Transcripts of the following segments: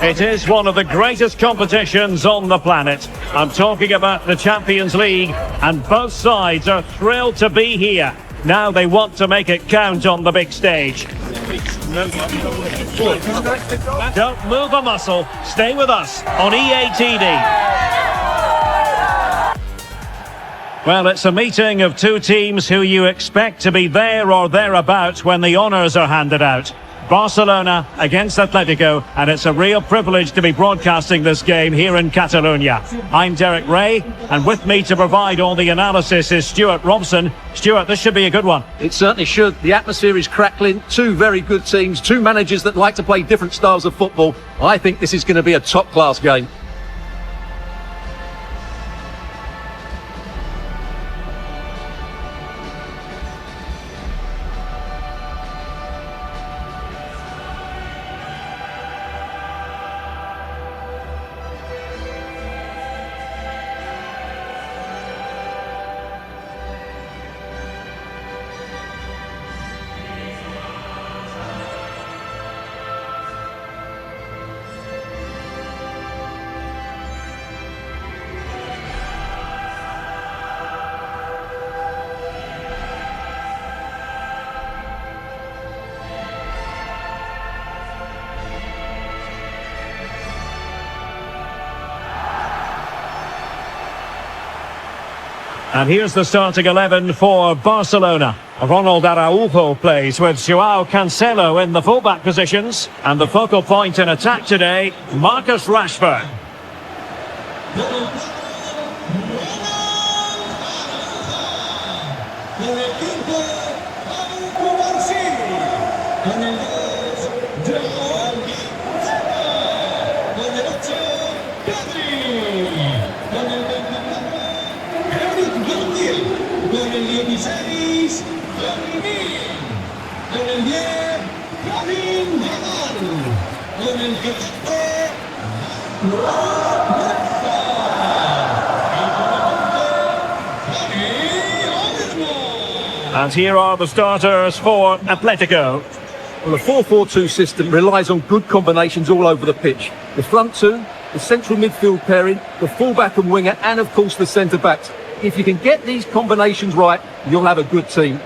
It is one of the greatest competitions on the planet. I'm talking about the Champions League, and both sides are thrilled to be here. Now they want to make it count on the big stage. Don't move a muscle. Stay with us on EA TV. Well, it's a meeting of two teams who you expect to be there or thereabouts when the honours are handed out. Barcelona against Atletico, and it's a real privilege to be broadcasting this game here in Catalonia. I'm Derek Ray, and with me to provide all the analysis is Stuart Robson. Stuart, this should be a good one. It certainly should. The atmosphere is crackling. Two very good teams, two managers that like to play different styles of football. I think this is going to be a top-class game. And here's the starting 11 for Barcelona. Ronald Araujo plays with Joao Cancelo in the fullback positions. And the focal point in attack today, Marcus Rashford. And here are the starters for Atletico. Well, the 4-4-2 system relies on good combinations all over the pitch. The front two, the central midfield pairing, the fullback and winger, and of course the centre-backs. If you can get these combinations right, you'll have a good team.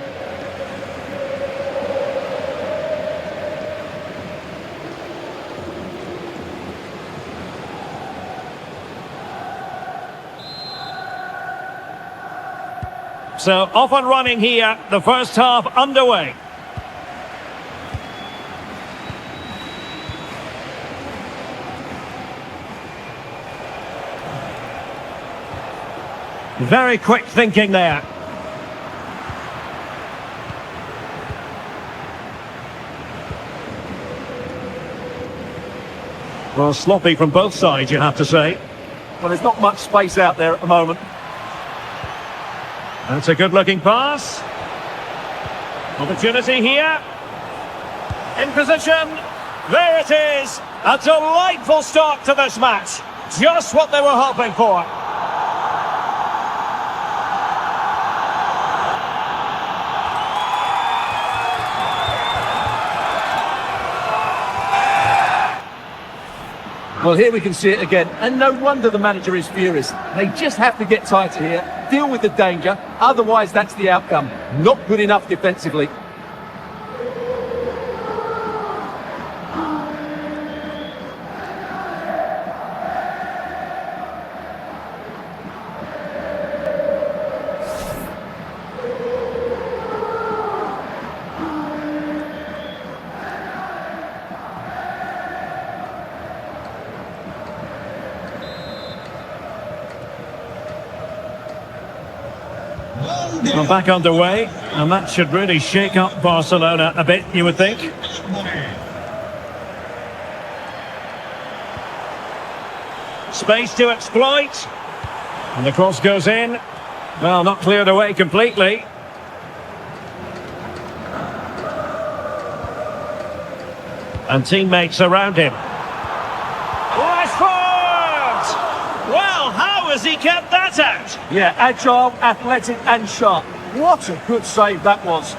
So off and running here, the first half underway. Very quick thinking there. Well, sloppy from both sides, you have to say. Well, there's not much space out there at the moment. That's a good-looking pass. Opportunity here. In position. There it is. A delightful start to this match. Just what they were hoping for. Well, here we can see it again, and no wonder the manager is furious. They just have to get tighter here, deal with the danger, otherwise that's the outcome. Not good enough defensively. Well, back underway, and that should really shake up Barcelona a bit, you would think. Space to exploit. And the cross goes in. Well, not cleared away completely. And teammates around him. Well, how has he kept that out? Yeah, agile, athletic and sharp. What a good save that was.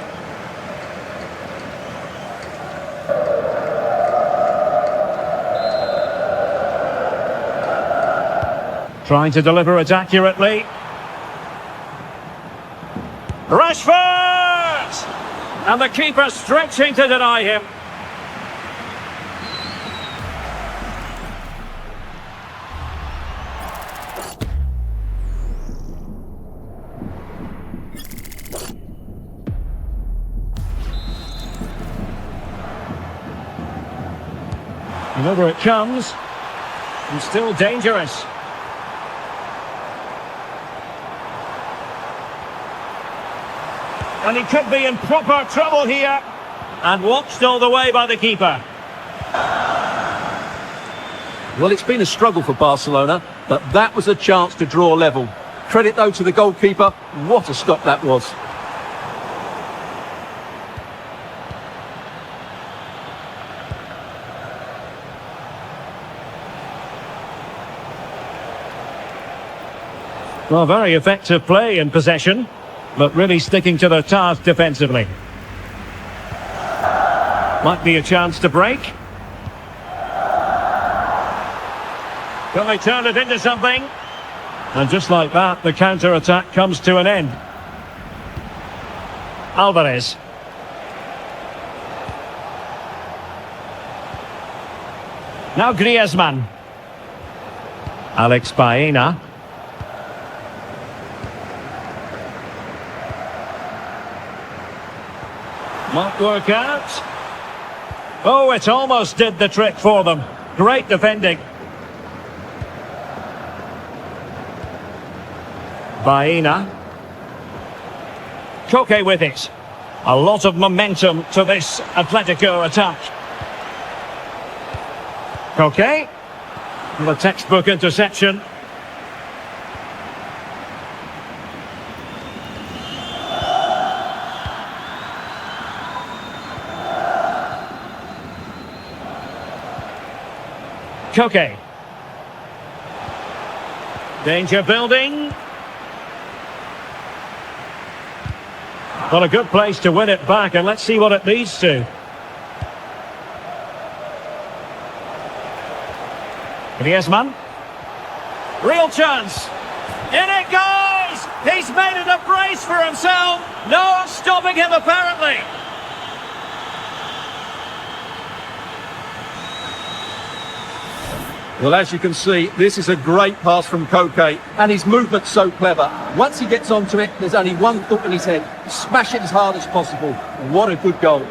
Trying to deliver it accurately. Rashford! And the keeper stretching to deny him. And over it comes. And still dangerous. And he could be in proper trouble here. And watched all the way by the keeper. Well, it's been a struggle for Barcelona, but that was a chance to draw level. Credit, though, to the goalkeeper. What a stop that was. Well, very effective play in possession, but really sticking to their task defensively. Might be a chance to break. Can they turn it into something? And just like that, the counter-attack comes to an end. Alvarez. Now Griezmann. Alex Baena. Might work out. Oh, it almost did the trick for them. Great defending. Baena. Koke with it. A lot of momentum to this Atletico attack. Koke. The textbook interception. Koke. Danger building. Well, a good place to win it back, and let's see what it leads to. Griezmann. Real chance. In it goes! He's made it a brace for himself. No one stopping him, apparently. Well, as you can see, this is a great pass from Koke, and his movement's so clever. Once he gets onto it, there's only one thought in his head: smash it as hard as possible. What a good goal.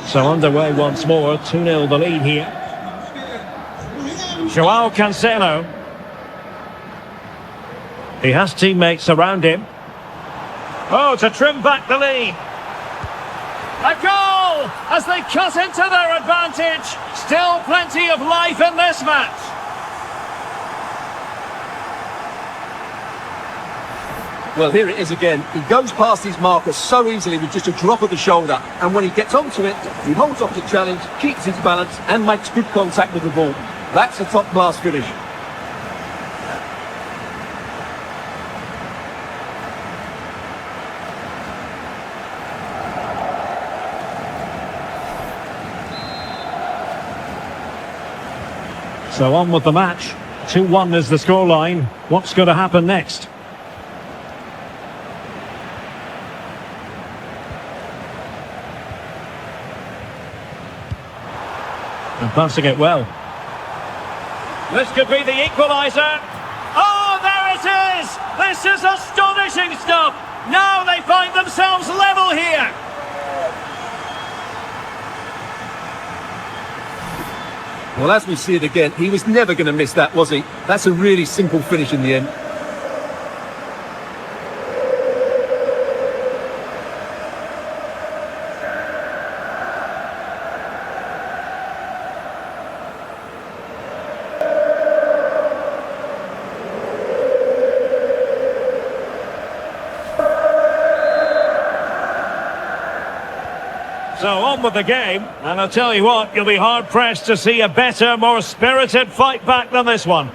So underway once more, 2-0 the lead here. Joao Cancelo. He has teammates around him. Oh, to trim back the lead. A goal as they cut into their advantage. Still plenty of life in this match. Well, here it is again. He goes past his marker so easily with just a drop of the shoulder. And when he gets onto it, he holds off the challenge, keeps his balance, and makes good contact with the ball. That's a top-class finish. So on with the match. 2-1 is the scoreline. What's going to happen next? And passing it well. This could be the equaliser. Oh, there it is! This is astonishing stuff! Now they find themselves level here! Well, as we see it again, he was never going to miss that, was he? That's a really simple finish in the end. So on with the game, and I'll tell you what, you'll be hard-pressed to see a better, more spirited fight back than this one.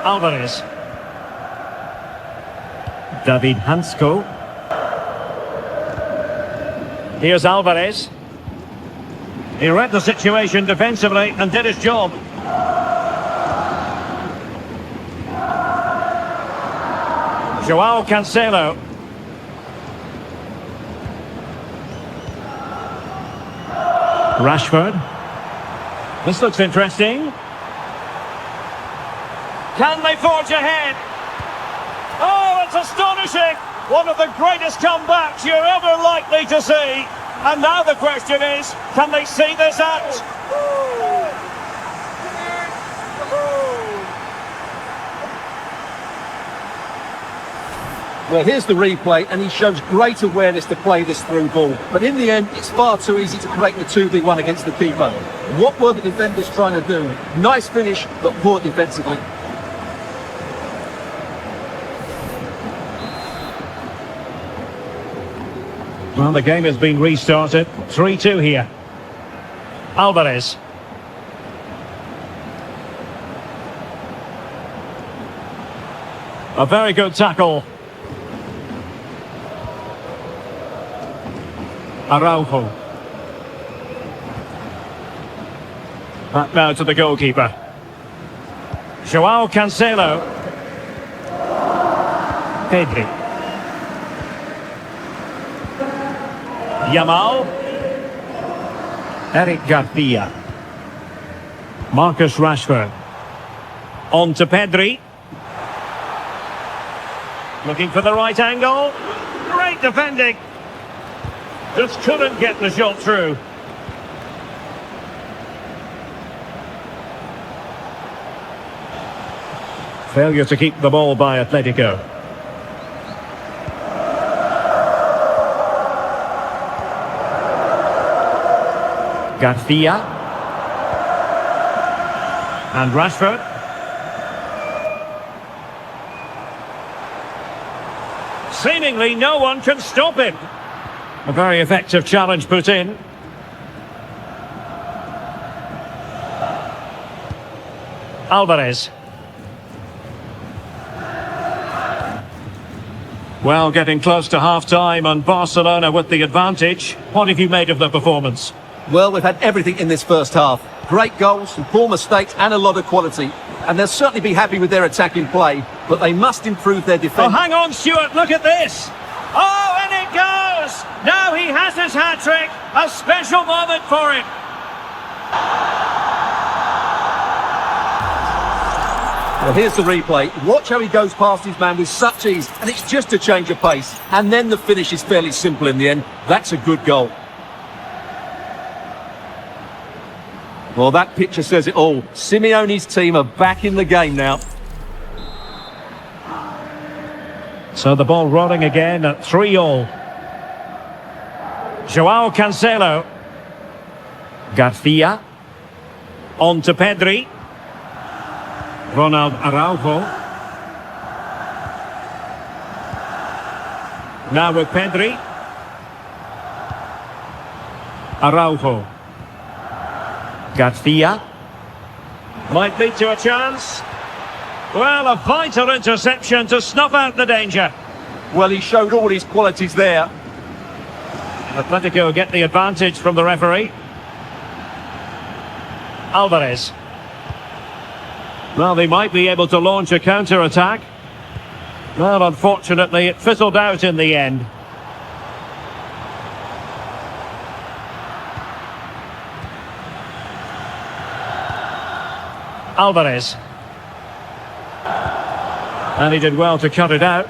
Alvarez. David Hansko. Here's Alvarez. He read the situation defensively and did his job. Joao Cancelo. Rashford. This looks interesting. Can they forge ahead? Oh, it's astonishing! One of the greatest comebacks you're ever likely to see. And now the question is, can they see this out? Well, here's the replay, and he shows great awareness to play this through ball. But in the end, it's far too easy to create the 2v1 against the keeper. What were the defenders trying to do? Nice finish, but poor defensively. Well, the game has been restarted. 3-2 here. Alvarez. A very good tackle. Araujo. Back now to the goalkeeper. Joao Cancelo. Pedri. Yamal. Eric Garcia. Marcus Rashford. On to Pedri. Looking for the right angle. Great defending. Just couldn't get the shot through. Failure to keep the ball by Atletico. Garcia. And Rashford. Seemingly no one can stop him. A very effective challenge put in. Alvarez. Well, getting close to half-time and Barcelona with the advantage. What have you made of the performance? Well, we've had everything in this first half. Great goals, some poor mistakes and a lot of quality. And they'll certainly be happy with their attacking play, but they must improve their defence. Oh, hang on, Stuart, look at this! Oh, and it goes! Now he has his hat-trick. A special moment for him. Well, here's the replay. Watch how he goes past his man with such ease, and it's just a change of pace. And then the finish is fairly simple in the end. That's a good goal. Well, that picture says it all. Simeone's team are back in the game now. So the ball rolling again at 3-3. Joao Cancelo. Garcia. On to Pedri. Ronald Araujo. Now with Pedri. Araujo. Garcia. Might lead to a chance. Well, a vital interception to snuff out the danger. Well, he showed all his qualities there. Atletico get the advantage from the referee. Alvarez. Well, they might be able to launch a counter-attack. Well, unfortunately, it fizzled out in the end. Alvarez. And he did well to cut it out.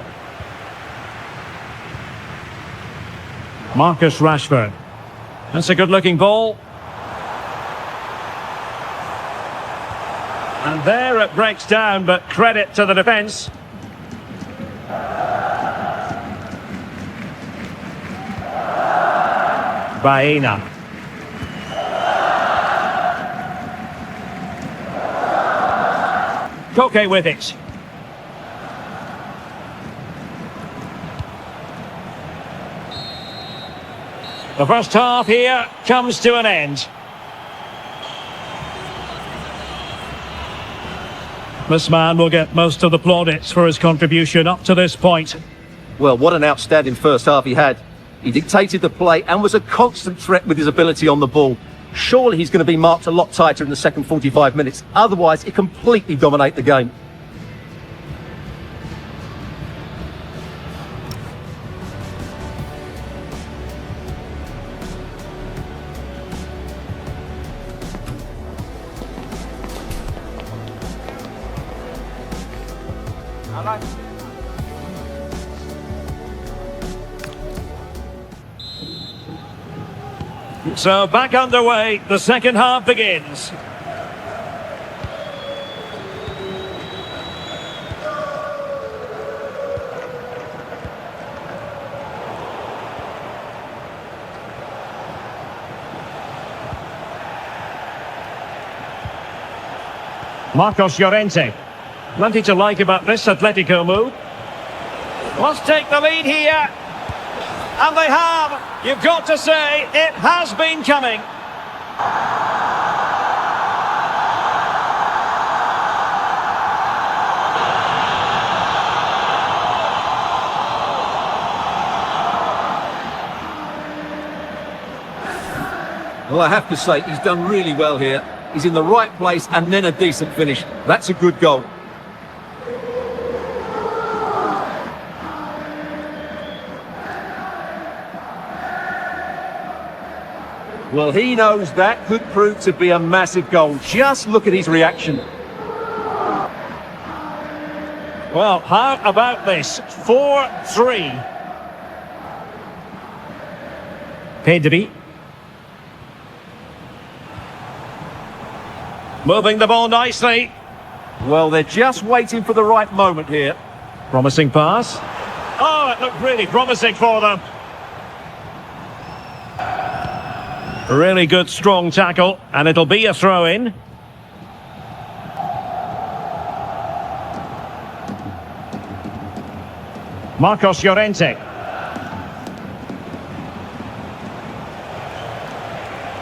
Marcus Rashford. That's a good-looking ball. And there it breaks down, but credit to the defence. Baena. Koke with it. The first half here comes to an end. This man will get most of the plaudits for his contribution up to this point. Well, what an outstanding first half he had. He dictated the play and was a constant threat with his ability on the ball. Surely he's going to be marked a lot tighter in the second 45 minutes. Otherwise, he completely dominate the game. So back underway, the second half begins. Marcos Llorente. Plenty to like about this Atletico move. Let's take the lead here. And they have. You've got to say, it has been coming. Well, I have to say, he's done really well here. He's in the right place and then a decent finish. That's a good goal. Well, he knows that could prove to be a massive goal. Just look at his reaction. Well, how about this? 4-3. Pedri. Moving the ball nicely. Well, they're just waiting for the right moment here. Promising pass. Oh, it looked really promising for them. Really good, strong tackle, and it'll be a throw-in. Marcos Llorente.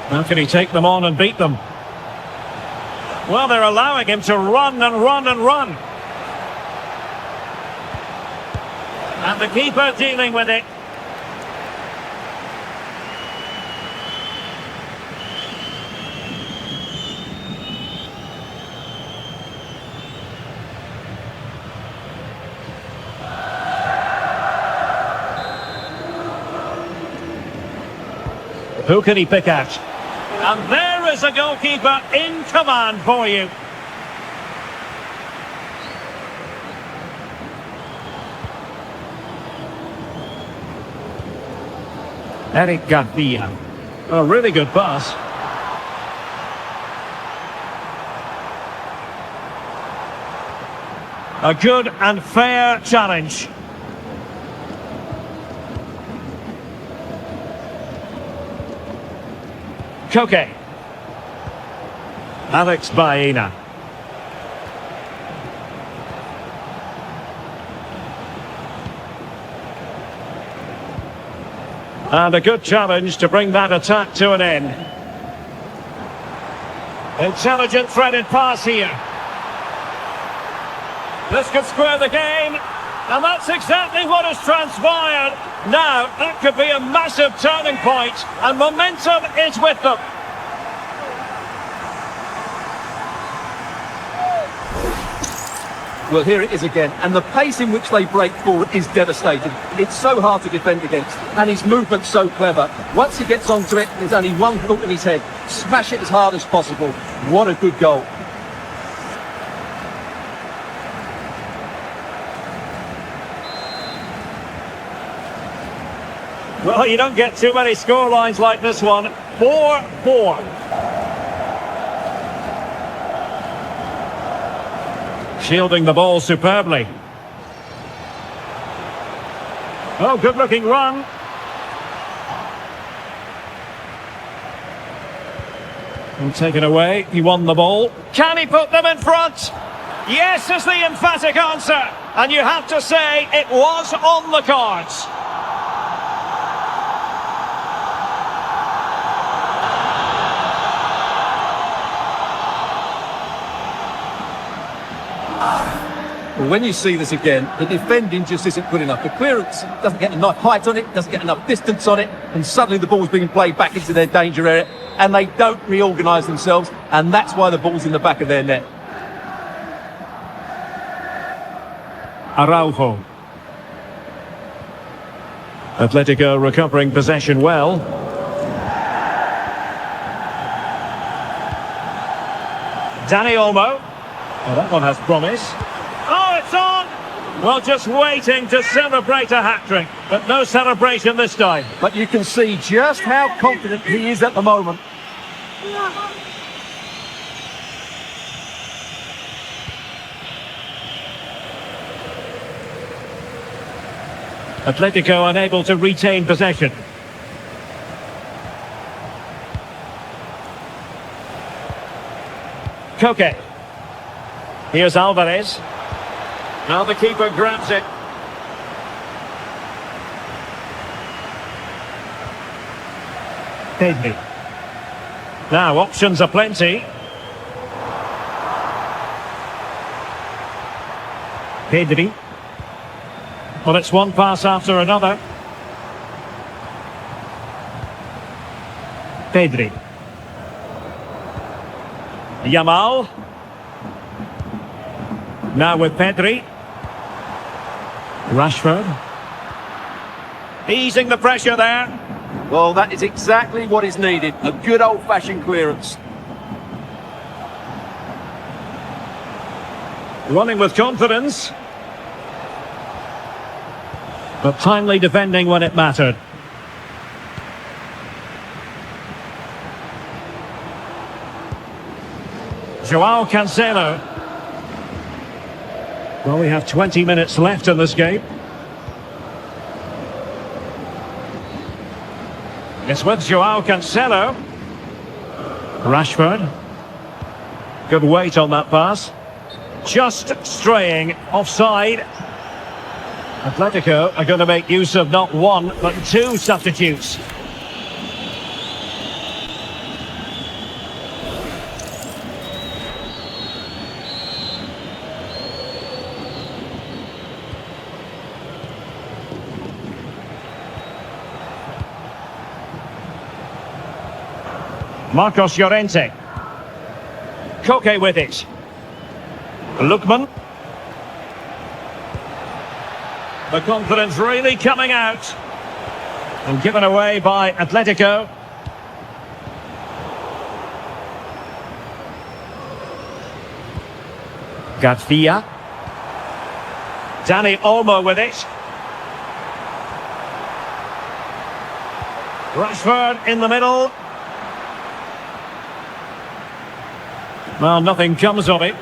How can he take them on and beat them? Well, they're allowing him to run and run and run. And the keeper dealing with it. Who can he pick out? And there is a goalkeeper in command for you. Eric Garcia. A really good pass. A good and fair challenge. Koke. Alex Baena. And a good challenge to bring that attack to an end. Intelligent threaded pass here. This could square the game. And that's exactly what has transpired. Now, that could be a massive turning point, and momentum is with them. Well, here it is again, and the pace in which they break forward is devastating. It's so hard to defend against, and his movement's so clever. Once he gets onto it, there's only one thought in his head: smash it as hard as possible. What a good goal. Well, you don't get too many scorelines like this one. 4-4. Shielding the ball superbly. Oh, good-looking run. And taken away. He won the ball. Can he put them in front? Yes is the emphatic answer. And you have to say it was on the cards. Well, when you see this again, the defending just isn't good enough. The clearance doesn't get enough height on it, doesn't get enough distance on it, and suddenly the ball's being played back into their danger area, and they don't reorganise themselves, and that's why the ball's in the back of their net. Araujo. Atletico recovering possession well. Dani Olmo. Oh, that one has promise. Oh, it's on! Well, just waiting to celebrate a hat-trick, but no celebration this time. But you can see just how confident he is at the moment. Atletico unable to retain possession. Koke. Here's Alvarez. Now the keeper grabs it. Pedri. Now options are plenty. Pedri. Well, it's one pass after another. Pedri. Yamal. Now with Pedri. Rashford. Easing the pressure there. Well, that is exactly what is needed. A good old-fashioned clearance. Running with confidence. But timely defending when it mattered. Joao Cancelo. Well, we have 20 minutes left in this game. It's with Joao Cancelo. Rashford. Good weight on that pass. Just straying offside. Atletico are going to make use of not one, but two substitutes. Marcos Llorente. Koke with it. Lookman. The confidence really coming out. And given away by Atletico. Garcia. Dani Olmo with it. Rashford in the middle. Well, nothing comes of it.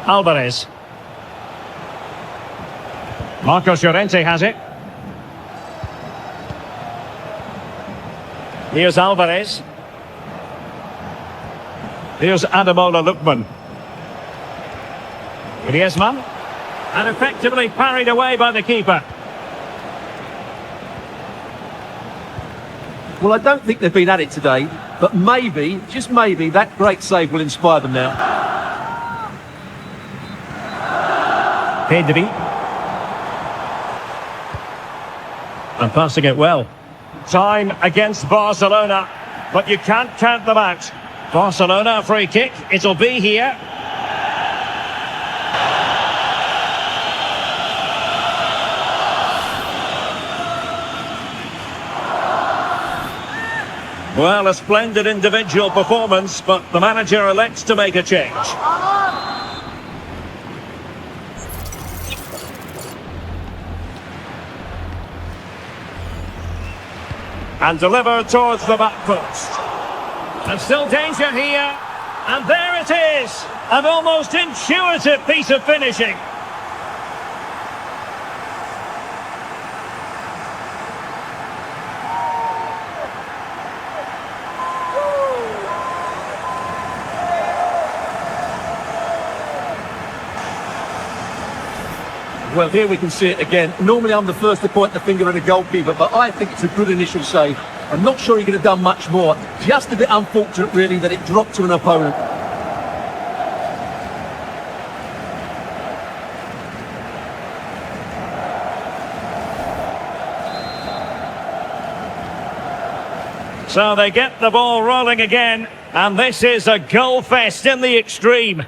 Alvarez. Marcos Llorente has it. Here's Alvarez. Here's Ademola Lookman. Griezmann. And effectively parried away by the keeper. Well, I don't think they've been at it today, but maybe, just maybe, that great save will inspire them now. Pedri. And passing it well. Time against Barcelona, but you can't count them out. Barcelona, a free kick. It'll be here. Well, a splendid individual performance, but the manager elects to make a change. And delivered towards the back post. And still danger here. And there it is. An almost intuitive piece of finishing. Well, here we can see it again. Normally I'm the first to point the finger at a goalkeeper, but I think it's a good initial save. I'm not sure he could have done much more. Just a bit unfortunate, really, that it dropped to an opponent. So they get the ball rolling again, and this is a goal fest in the extreme.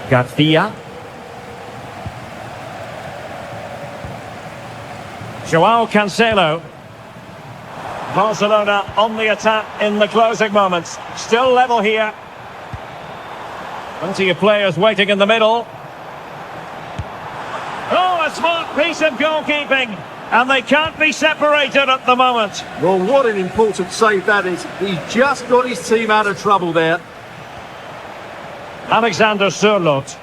Garcia. Joao Cancelo. Barcelona on the attack in the closing moments. Still level here. Plenty of players waiting in the middle. Oh, a smart piece of goalkeeping. And they can't be separated at the moment. Well, what an important save that is. He just got his team out of trouble there. Alexander Sørloth.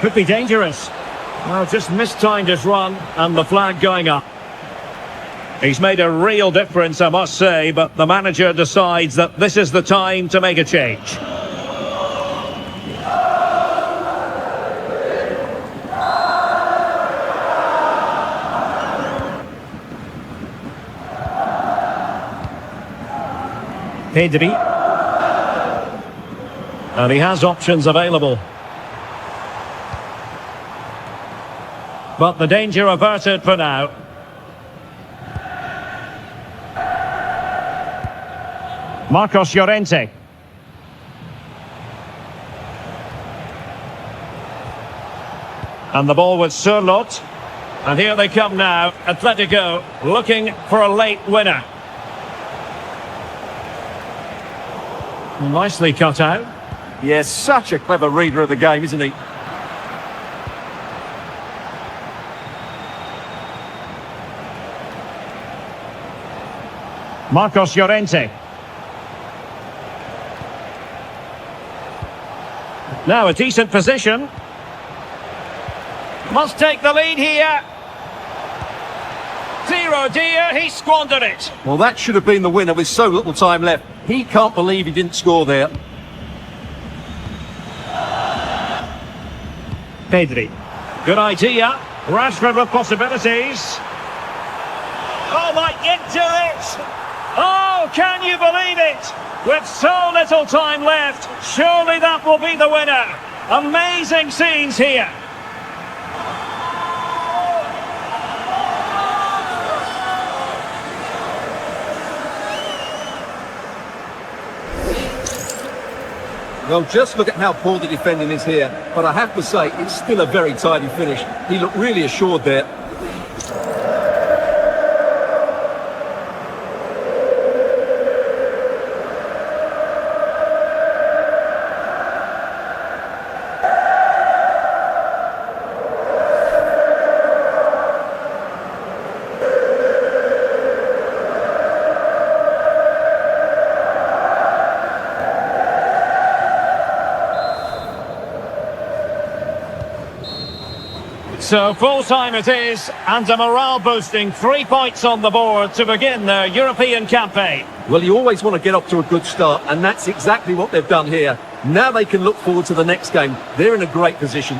Could be dangerous. Well, just mistimed his run and the flag going up. He's made a real difference, I must say, but the manager decides that this is the time to make a change. Pedri. And he has options available. But the danger averted for now. Marcos Llorente. And the ball with Sørloth. And here they come now. Atletico looking for a late winner. Nicely cut out. Yes, such a clever reader of the game, isn't he? Marcos Llorente. Now a decent position. Must take the lead here. Dear, he squandered it. Well, that should have been the winner with so little time left. He can't believe he didn't score there. Pedri. Good idea. Rashford with possibilities. Oh, might get to it. Oh, can you believe it? With so little time left, surely that will be the winner. Amazing scenes here. Well, just look at how poor the defending is here. But I have to say, it's still a very tidy finish. He looked really assured there. So full-time it is, and a morale-boosting 3 points on the board to begin their European campaign. Well, you always want to get off to a good start, and that's exactly what they've done here. Now they can look forward to the next game. They're in a great position.